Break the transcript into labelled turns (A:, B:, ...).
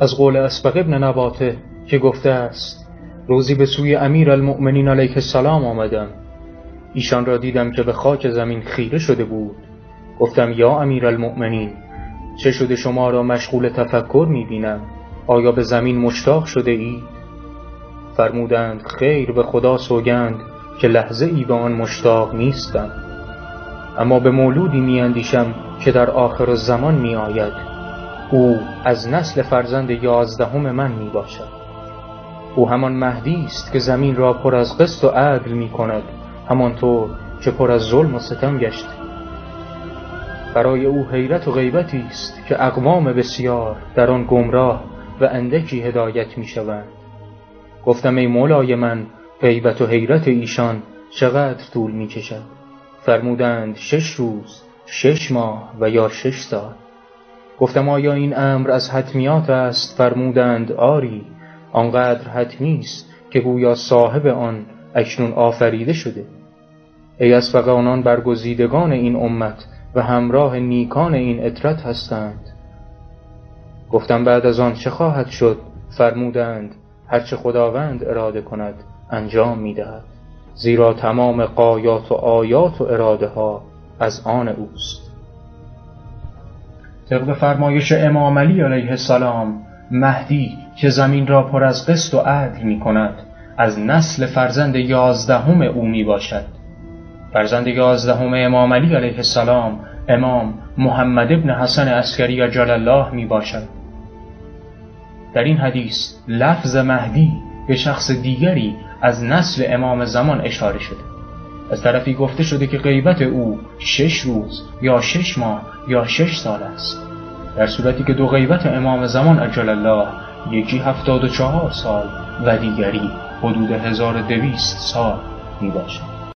A: از قول اسبق ابن نباته که گفته است روزی به سوی امیر المؤمنین علیه السلام آمدم. ایشان را دیدم که به خاک زمین خیره شده بود. گفتم یا امیر المؤمنین، چه شده شما را مشغول تفکر می‌بینم؟ آیا به زمین مشتاق شده ای؟ فرمودند خیر، به خدا سوگند که لحظه ای به آن مشتاق نیستم، اما به مولودی می‌اندیشم که در آخر الزمان می‌آید. او از نسل فرزند 11 من میباشد. او همان مهدی است که زمین را پر از قسط و عدل میکند، همانطور که پر از ظلم و ستم گشت. برای او حیرت و غیبتی است که اقوام بسیار در آن گمراه و اندکی هدایت میشوند. گفتم ای مولای من، غیبت و حیرت ایشان چقدر طول میکشد؟ فرمودند 6 روز، 6 ماه و یا 6 سال. گفتم آیا این امر از حتمیات است؟ فرمودند آری، آنقدر حتمی است که گویا صاحب آن اکنون آفریده شده. ای اسبق، آنان برگزیدگان این امت و همراه نیکان این عترت هستند. گفتم بعد از آن چه خواهد شد؟ فرمودند هرچه خداوند اراده کند انجام می‌دهد، زیرا تمام غایات و آیات و اراده ها از آن اوست. طبق فرمایش امام علی علیه السلام، مهدی که زمین را پر از قسط و عدل می کند از نسل فرزند 11 او می باشد. فرزند 11 امام علی علیه السلام امام محمد ابن حسن عسکری عجل الله می باشد. در این حدیث لفظ مهدی به شخص دیگری از نسل امام زمان اشاره شده. از طرفی گفته شده که غیبت او 6 روز یا 6 ماه یا 6 سال است، در صورتی که دو غیبت امام زمان عجل الله، یکی 74 سال و دیگری حدود 1200 سال می باشد.